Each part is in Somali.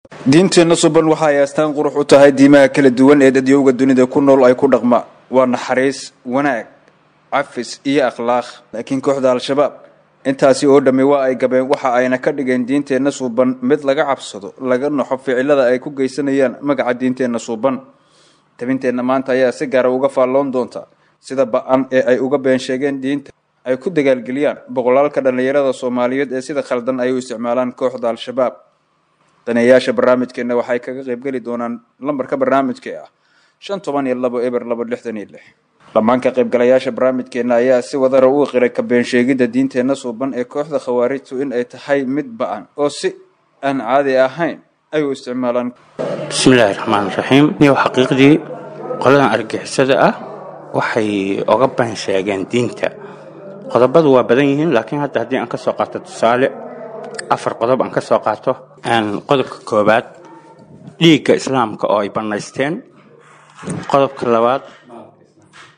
diinteena suban waxa ay astaan qurux u tahay diimaha kala duwan ee dadyowga dunida ku nool ay ku dhaqmaan waa naxariis wanaag cafis iyo akhlaaq laakiin kooxda al-shabaab intaasi oo dhammi waa ay gabeen waxa ayna ka dhigeen diinteena suban mid laga cabsado laga naxo ficilada ay ku geysanayaan magaca diinteena suban tabinteena maanta ayaa si gaar ah uga faalloon doonta sida ba'an ee ay uga been sheegeen diinta ay ku dagaalgeliyaan boqolaalka dhalinyarada Soomaaliyeed ee sida khaldan ay u isticmaalaan kooxda al-shabaab daneeyaasha barnaamijkeena waxay kaga qayb gali doonaan lambarka barnaamijka ah 512 eber 266 dhammaan ka qaybgalayaasha barnaamijkeena ayaa si wadar u qiray ka been sheegida diinteena suuban ee kooxda khawaarijtu in ay tahay mid ba'an oo si aan caadi ahayn ay u isticmaalaan bismillaahir rahmaanir rahiim iyo xaqiiqdii qoladan argixisada ah waxay uga been sheegeen diinta qodobadu waa badan yihiin laakiin hadda hadii aan ka soo qaato tusaale afar qodob aan ka soo qaato qodobka koobaad dhiigga islaamka oo ay banaysteen qodobka labaad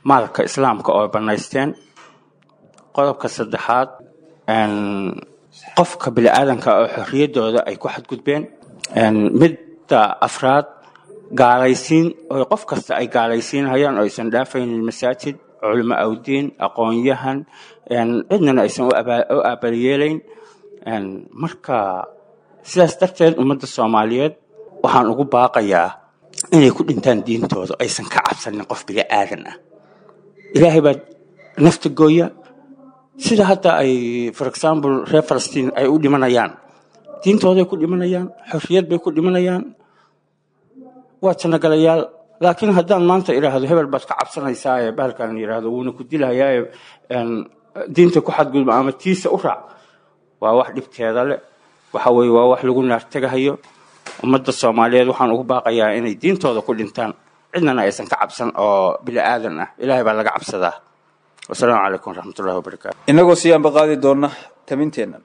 maalka islaamka oo ay banaysteen qodobka saddexaad qofka bini'aadanka oo xorriyadooda ay ku xadgudbeen midda afraad gaalaysiin oo qof kasta ay gaalaysiinayaan oo aysan dhaafaynin masaajid culimo awdiin aqoon-yahan cidnana aysan u aabaliyeelayn marka sidaas darteed ummadda Soomaaliyeed waxaan ugu baaqayaa inay ku dhintaan diintooda aysan ka cabsanin qof bini'aadan ah ilaahay baa nafta gooya sida hadda ay for example reer Palestine ay u dhimanayaan diintooda ku dhimanayaan xorriyad bay ku dhimanayaan waa tanagalayaal laakiin haddaan maanta iraahdo hebel baad ka cabsanaysaa ee bahalkan iraahdo wuuna ku dilayaa diinta ku xadgudba ama tiisa u raac waa wax dhibteeda leh waxa weeye waa wax lagu naartagayo ummadda Soomaaliyeed waxaan ugu baaqayaa inay diintooda ku dhintaan cidna aysan ka cabsan oo bini'aadan ah ilaahay baa laga cabsadaa wassalaamu calaykum waraxmatullaahi wabarakaatuh inagoo si aan baqaadi doona tabinteena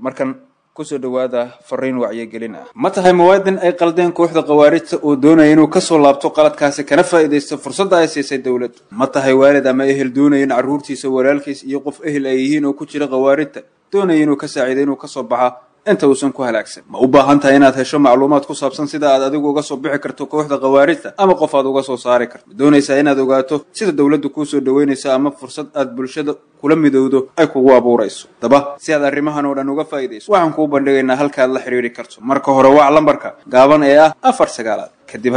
markan ku soo dhawaada fariin wacyigelin ah ma tahay muwaadin ay qaldeen kooxda khawaarijta oo doonaya inuu ka soo laabto qaladkaasi kana faa'iideysto fursadda ay siisay dawladda ma tahay waalid ama ehel doonaya in carruurtiisa walaalkiis iyo qof ehel ay yihiin oo ku jira khawaarijta doonaya inuu ka saaciido inuu ka soo baxa inta uusan ku halaagsan ma u baahan tahay inaad hesho macluumaad ku saabsan sida aad adigu uga soo bixi karto kooxda khawaarijta ama qof aad uga soo saari karto doonaysaa inaad ogaato sida dawladdu kuu soo dhaweynaysa ama fursad aad bulshada kula midowdo ay kugu abuurayso daba si aad arrimahan oo dhan uga faa'iideyso waxaan kuu bandhigaynaa halka aad la xiriiri karto marka hore waa lambarka gaaban ee ah 49 kadib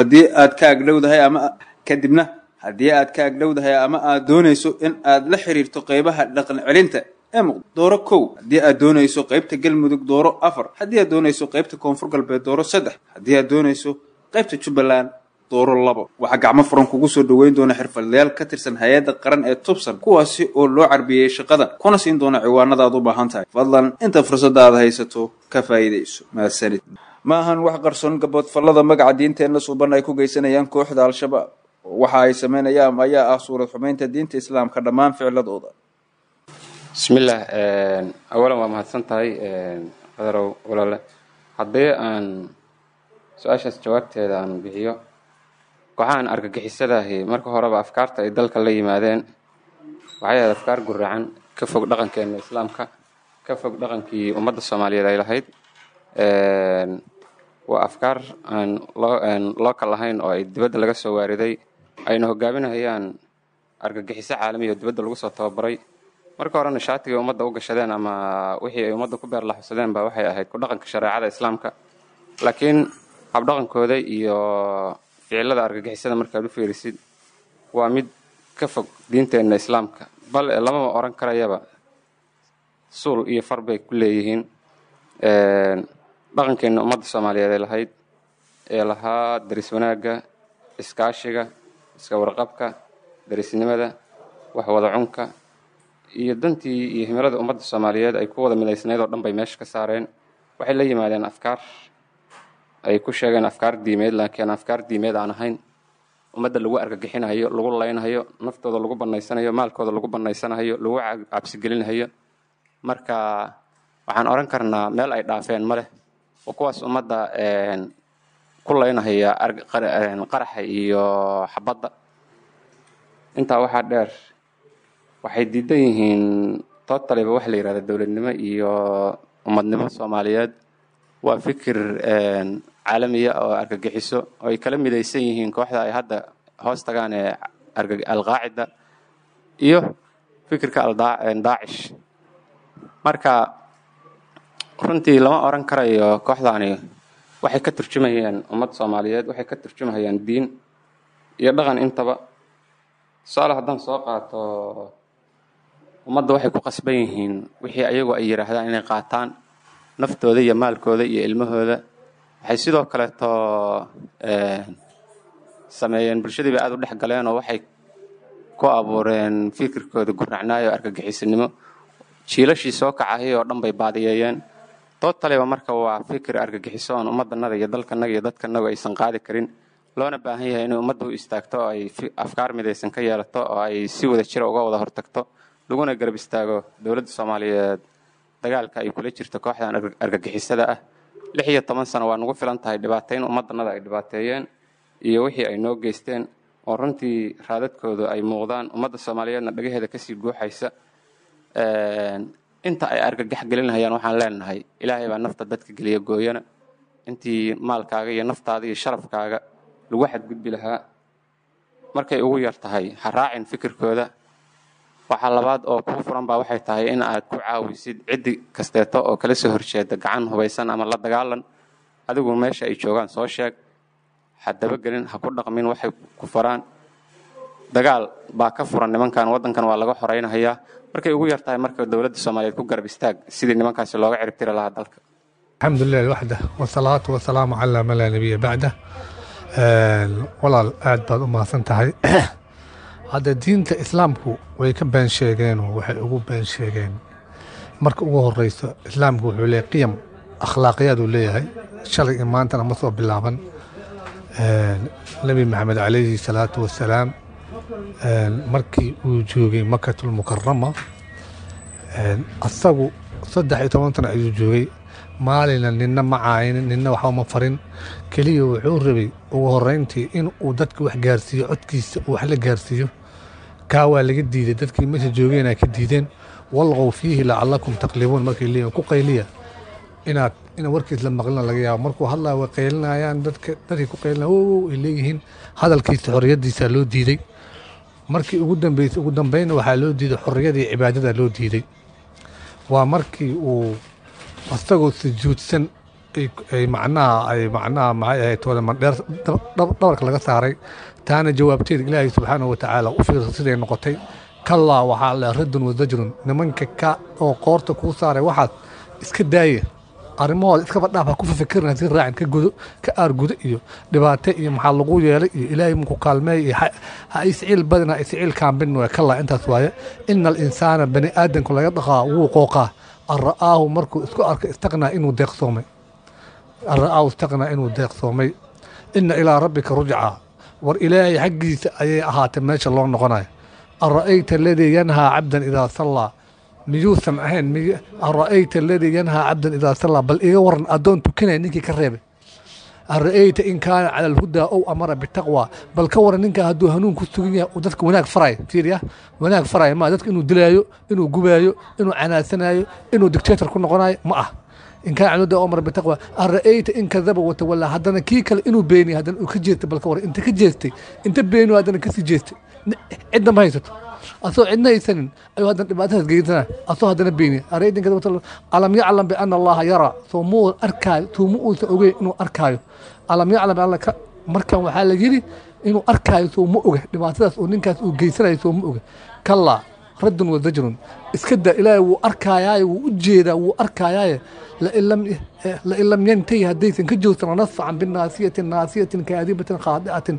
haddii aad ka agdhowdahay ama aad doonayso in aad la xiriirto qaybaha dhaqan celinta dooro 1 haddii aad doonayso qaybta galmudug dooro 4 haddii aad doonayso qaybta koonfur galbeed dooro 3 haddii aad doonayso qaybta Jubbaland dooro 2 waxa gacmo furan kugu soo dhaweyn doona xirfadlayaal ka tirsan hay'adda qaran ee Tubsan kuwaasi oo loo carbiyay shaqada kuna siin doona ciwaanada aad u baahan tahay fadlan inta fursada aad haysato ka faa'iideyso maasanid maahan wax qarsoon gabadh fallada magaca diinteena suuban ay ku geysanayaan kooxda al-shabaab waxa ay sameynayaan ayaa ah suurad xumeynta diinta islaamka dhammaan ficiladooda bismillah awalan waa mahadsantahay qadarow walaal haddii aan su'aashaas jawaabteeda aan bixiyo waxaan argagixisadahay marka horeba afkaarta ay dalka la yimaadeen waxay ahayd afkaar guracan ka fog dhaqankeena islaamka ka fog dhaqankii ummadda Soomaaliyeed ay lahayd waa afkaar aan loo kala lahayn oo ay dibadda laga soo waariday ayna hogaaminayaan argagixiso caalami oo dibadda lagu soo tababaray marka horena shaatiga ummadda u gashadeen ama wixii ay ummadda ku beer la xusadeen baa waxay ahayd ku dhaqanka shariicada islaamka laakiin hab dhaqankooda iyo ficilada argagixisada markaad u fiirisid waa mid ka fog diinteena islaamka bal lama oran karayaba suul iyo far bay ku leeyihiin dhaqankeena ummadda Soomaaliyeed ee lahayd ee lahaa daris wanaaga iskaashiga iska warqabka darisnimada wax wada cunka iyo dantii iyo himilada ummadda Soomaaliyeed ay ku wada midaysnayd oo dhan bay meesha ka saareen waxay la yimaadeen afkaar ay ku sheegeen afkaar diimeed laakiin afkaar diimeed aan ahayn ummadda lagu argagixinayo lagu leynayo naftooda lagu banaysanayo maalkooda lagu banaysanayo lagu cabsi gelinayo marka waxaan oran karnaa meel ay dhaafeen ma leh oo kuwaas ummadda ku leynaya qaraxa iyo xabadda intaa waxaa dheer waxay diidan yihiin totally wax la yiraahdo dawladnimo iyo ummadnimo Soomaaliyeed waa fikir caalamiya oo argagixiso oo ay kala midaysan yihiin kooxda ay hadda hoos tagaan ee alqaacida iyo fikirka daacish. marka runtii lama oran karayo kooxdaani waxay ka turjumayaan ummad Soomaaliyeed, waxay ka turjumayaan diin iyo dhaqan intaba. su'aal haddaan soo qaato, ummadda waxay ku qasban yihiin wixii ayagu ay yiraahdaan inay qaataan, naftooda iyo maalkooda iyo ilmahooda. waxay sidoo kale sameeyeen bulshadii aad u dhex galeen oo waxay ku abuureen fikirkooda gurnacnaayo argagixisanimo. jiilashii soo kacay oo dhan bay baadiyeeyeen. totally marka waa fikir argagixiso oo ummadannada iyo dalkanaga iyo dadkanaga aysan qaadi karin, loona baahan yahay in ummaddu istaagto oo ay afkaar midaysan ka yeelato oo ay si wada jir uga wada hortagto, laguna garab istaago dowladda Soomaaliyeed dagaalka ay kula jirto kooxdan argagixisada ah. 16 sano waa nagu filan tahay dhibaateyn ummadannada ay dhibaateeyeen iyo wixii ay noo geysteen oo runtii raadadkooda ay muuqdaan. ummadda Soomaaliyeedna dhagaheeda ka sii guuxaysa. inta ay argagax gelinayaan waxaan leenahay Ilaahay baa nafta dadka geliya gooyana. intii maalkaaga iyo naftaada iyo sharafkaaga lagu xadgudbi lahaa markay ugu yar tahay ha raacin fikirkooda. waxa labaad oo ku furan baa waxay tahay in aad ku caawisid cidi kasteeto oo kala soo horjeeda gacan hubaysan ama la dagaalan. adigu meesha ay joogaan soo sheeg, hadaba gelin, ha ku dhaqmin waxay ku faraan. dagaal baa ka furan nimankan, wadankan waa laga xoreynayaa. markay ugu yartahay marka dawladda Soomaaliyeed ku garab istaag sidii nimankaasi looga cirib tiri lahaa dalka. alxamdulillahi wahda wasalaatu wasalaamu calaa man laa nabiyya bacda. walaal aad baad u mahadsan tahay. hadda diinta islaamku way ka been sheegeen oo waxay ugu been sheegeen marka ugu horeyso islaamku wuxuu leeyahay qiyam akhlaaqiyad uu leeyahay. shalay iyo maantana ma soo bilaaban. nabi maxamed calayhi salaatu wasalaam markii uu joogay Makkatul Mukarrama asagu 13 sano ayuu joogay. maalina ninna ma caayinin, ninna waxba ma farin. kaliya wuxuu rabay ugu horeyntii in uu dadka wax gaarsiiyo, codkiisa uu wax la gaarsiiyo. kaa waa laga diiday, dadkii meesha joogeen ay ka diideen. walqow fiihi lacallakum taqlibuun markay leeyihiin ku qayliya ina warkiis la maqlina laga yaabo. markuu hadlaa way qaylinayaan, dadkii ku qaylina ay leeyihiin. hadalkiisa xorriyadiisa loo diiday. markii ugu dambayna waxaa loo diiday xorriyadii cibaadada loo diiday. waa markii uu asagoo sujuudsan ay macnaha maxay ahayd mandheer dhabarka laga saaray. taana jawaabteeda ilaahay subxaanahu wa tacaala u fiirsa siday noqotay. kallaa waxaa le raddun wa zajrun, nimanka ka oo qoorta kuu saaray waxaad iska daaya, arrimahooda iskaba dhaaf, ha ku fikirna si raacin ka aargudo iyo dhibaato iyo maxaa lagu yeelay iyo ilaahay muku kaalmeey iyo ha isciil badina isciil kaambin waa kallaa intaas waaye. ina alinsaana bani aadamku laga dhaqaa wuu qooqaa. arra'aahu markuu isku arkay istaqnaa inuu deeqsoomay. ina ilaa rabbika rujca, war ilaahay xaggiisa ayay ahaatay meesha loo noqonayo. ara'ayta aladii yanhaa cabdan idaa sallaa, miyuusan ahayn ara'ayta aladii yanhaa cabdan idaa sallaa, bal iga waran addoon tukanaya ninkii ka reebay. ara'ayta in kaana cala alhudaa ow amara bitaqwa, bal ka waran ninkaa hadduu hanuun ku sugan yahay uu dadka wanaag faraya. fiiriya, wanaag faraya ma dadka inuu dilaayo, inuu gubaayo, inuu canaasanayo, inuu dictator ku noqonayo ma ah. in kaana cala alhudaa ow amara bitaqwa. ara'ayta in kadaba watawallaa, haddana kii kale inuu beeniyo, haddana uu ka jeestay. bal ka waran inta ka jeestay, inta beeniyo haddana kasii jeestay. cidna ma haysato, asoo cidna haysanin ayuu haddana dhibaatadaas geysana, asoo haddana beeniya. ara'ayta in kadaba watawallaa alam yaclam biana allaha yaraa, soo muu arkaayo, tuuma uusan ogeyn inuu arkaayo. alam yaclam alla markan waxaa la yidhi inuu arkaayo soo ma oga, dhibaatadaas oo ninkaas uu geysanayo soo ma oga. kallaa raddun wa zajrun, iska daa, ilaahay wuu arkayaaye, wuu u jeedaa, wuu arkayaaye. lain lam yantahi haddaysan ka joogsan lanasfacan binaasiyatin kaadibatin khaadicatin,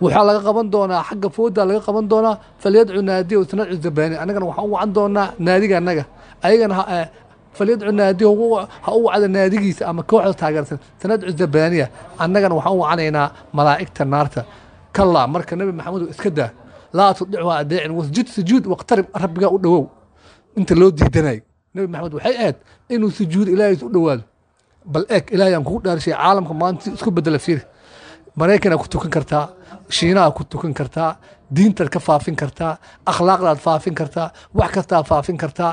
waxaa laga qaban doonaa xagga fooda laga qaban doonaa. falyadcu naadiya sanadcu zabaani, annagana waxaan u wacan doonaa naadiga annaga, ayagana falyadcu naadiya ha u wacda naadigiisa ama kooxda taageersan. sanadcu zabaaniya, annagana waxaan u wacanaynaa malaa'igta naarta. kallaa marka nabi maxamed iska daa, laa tudichu adeecin, wasjud sujuud waqtarib, rabbigaa u dhowow. inta loo diidanay nabi maxamed waxay ahayd inuu sujuud ilaahiis u dhowaado. bal eeg ilaahay aan kugu dhaarishay caalamka maanta isku bedela. fiiri, maraykanaa ku tukan kartaa, shiinaha ku tukan kartaa, diintaad ka faafin kartaa, akhlaaqdaad faafin kartaa, wax kastaa faafin kartaa.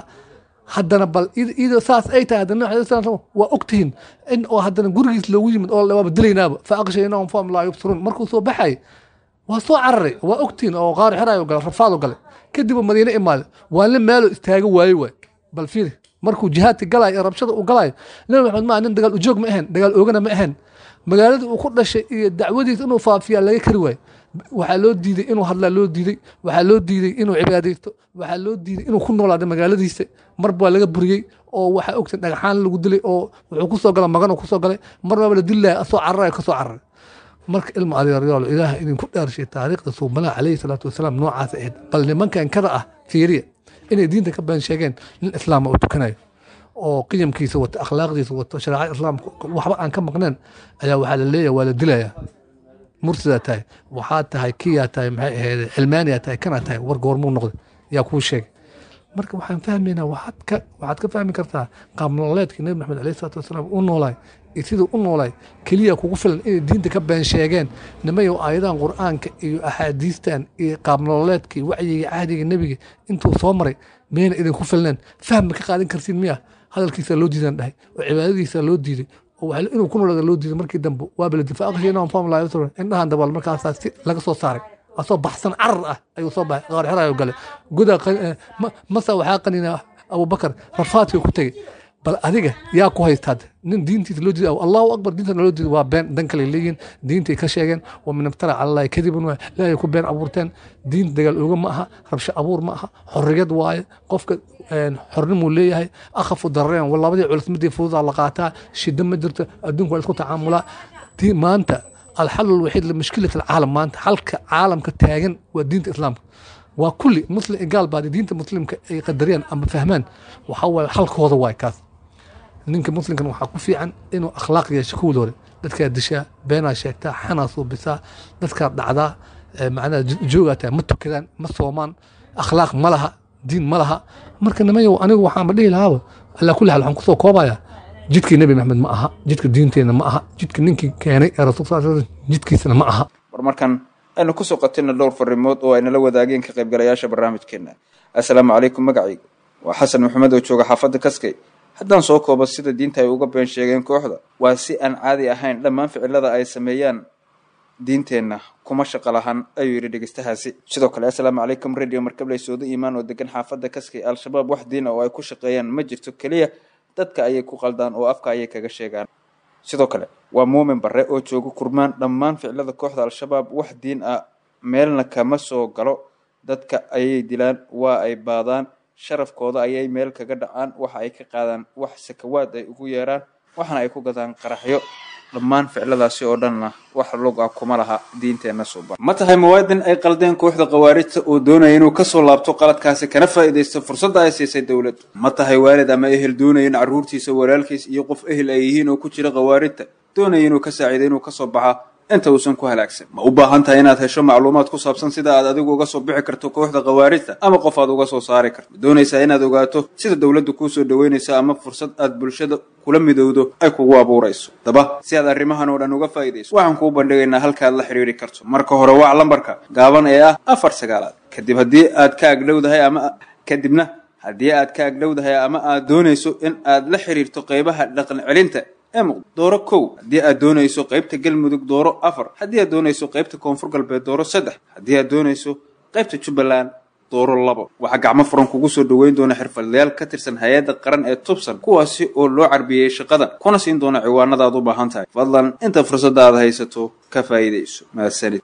haddana bal iyadoo saas ay tahay haddana waa ogtihiin in oo haddana gurigiis loogu yimid oo waaba dilaynaaba fa aqshaynahum fahum laa yubsiruun markuu soo baxay waa soo cararay waa ogtihiin oo qaar xiraayo gale rafaado gale kadib madiine imaade waa la meelo istaaga waayey waay bal fiiri markuu jihaadka galay ee rabshada uu galay nabi maxamed ma nin dagaal u joog ma ahayn dagaal oogana ma ahayn magaalada uu ku dhashay iyo dacwadiisa inuu faafiya laga kari waay waxaa loo diiday inuu hadlaa loo diiday waxaa loo diiday inuu cibaadaysto waxaa loo diiday inuu ku noolaado magaaladiisa marba waa laga buriyey oo waxaa ogtay dhagaxaan lagu dilay oo wuxuu kusoo galay magan uu kusoo galay marnaba la dilaya asoo cararay kasoo cararay marka ilmu adeeryaal ilaah idinku dhaarshay taariikhda suubanaha calayhi salaatu wasalaam noocaas ahayd bal nimankan kada ah fiiriya inay diinta ka been sheegeen nin islaama uu tukanayo oo qiyamkiisa wata akhlaaqdiisa wata shariicada islaamka waxba aan ka maqneen ayaa waxaa la leeyahay waa la dilayaa mursidaa tahay waxaa tahay kiyaa tahay maxay ahayd cilmaaniyaa tahay kanaa tahay war goormuu noqday yaa kuu sheegay marka waxaan fahmaynaa waxaad ka fahmi kartaa qaab nololeedkii nabi maxamed alayhi salaatu wasalaam u noolaay iyo siduu u noolaay keliya kugu filan inay diinta ka been sheegeen nimayow aayadahan qur'aanka iyo axaadiistan iyo qaab nololeedkii wacyiga cahdiga nebiga intuu soo maray miyayna idinku filneen fahma ka qaadan kartiin miya hadalkiisa loo diidan dhahay oo cibaadadiisa loo diiday oo inuu ku noolaada loo diiday markii dambe waa bala difaac qashiinahum fahum laa yubsiruun indhahan dabaal markaasaa si laga soo saaray asoo baxsan carar ah ayuu soo baxay qaar xirayo gale guda masa waxaa qanina abubakar rafaadkii ku tegey bal adiga yaa ku haystaad nin diintiisa loo diiday allahu akbar diinta loo diiday waa been dan kale leeyihiin diintay ka sheegeen wa min iftara cala allahi kadibun waa ilaahay ku been abuurteen diin dagaal ooga ma aha rabsho abuur ma aha xorriyad waaye qofka xornimuu leeyahay akhafu darareen labadii culis midii fududaa la qaataa shida ma jirto adduunku waa isku tacaamulaa maanta الحل الوحيد لمشكلة العالم ما أنت حلك عالم كتاجن ودين الإسلام وكل مسلم قال بعد دين المسلم يقدرين أم فهمان وحول حلق هذا وايكاس نينك مسلم كانوا حكوا في عن إنه أخلاق يشكوا دول ذاتك الدشاء بين شيكتا حناص وبسا ذاتك دعاء معنا جوجة متو كذا مسومان أخلاق ملها دين ملها مركنا ما يو أنا وحامل ليه الهوا على كل حال حنقصوا كوبايا jidkii nabi maxamed ma aha jidka diinteena ma aha jidka ninkii keenay ee rasuulka sallallahu alayhi wasallam jidkiisana ma aha markan aynu ku soo qatina dhowr farimood oo ayna la wadaageen ka qaybgalayaasha barnaamijkeena assalaamu calaykum magacaygu waa xasan maxamed oo jooga xaafadda kaskay haddaan soo koobo sida diinta ay uga been sheegeen kooxda waa si aan caadi ahayn dhammaan ficilada ay sameeyaan diinteena kuma shaqo lahan ayuu yiri dhageystahaasi sidoo kale assalaamu calaykum radio markablay soodo iimaan oo degan xaafadda kaskay al-shabaab wax diin oo ay ku shaqeeyaan ma jirto kaliya dadka ayay ku qaldaan oo afka ayay kaga sheegaan sidoo kale waa muumin bare oo jooga kurmaan dhammaan ficilada kooxda al-shabaab wax diin ah meelna kama soo galo dadka ayay dilaan waa ay baadaan sharafkooda ayay meel kaga dhacaan waxa ay ka qaadaan wax sakawaad ay ugu yeeraan waxana ay ku gadaan qaraxyo dhammaan ficiladaasi oo dhanna wax log ah kuma laha diinteena suuban ma tahay muwaadin ay qaldeen kooxda qawaarijta oo doonaya inuu ka soo laabto qaladkaasi kana faa'iideysto fursadda ay siisay dawladdu ma tahay waalid ama ehel doonaya in carruurtiisa walaalkiis iyo qof ehel ay yihiin oo ku jira qawaarijta doonaya inuu ka saaciido inuu ka soo baxa inta uusan ku halaagsan ma u baahan tahay inaad hesho macluumaad ku saabsan sida aad adigu uga soo bixi karto kooxda qawaarijta ama qof aad uga soo saari karto doonaysaa inaad ogaato sida dawladdu kuu soo dhaweynaysa ama fursad aad bulshada kula midowdo ay kugu abuurayso daba si aad arrimahan oo dhan uga faa'iideyso waxaan kuu bandhigaynaa halka aad la xiriiri karto marka hore waa lambarka gaaban ee ah 49 kadib haddii aad ka agdhowdahay ama aad doonayso in aad la xiriirto qaybaha dhaqan celinta dooro 1 haddii aad doonayso qaybta galmudug dooro 4 haddii aad doonayso qaybta koonfur galbeed dooro 3 haddii aad doonayso qaybta jubbaland dooro 2 waxa gacmo furan kugu soo dhaweyn doona xirfadlayaal ka tirsan hay'adda qaran ee tubsan kuwaasi oo loo carbiyay shaqada kuna siin doona ciwaanada aad u baahan tahay fadlan inta fursada aad haysato ka faa'iideyso maasanid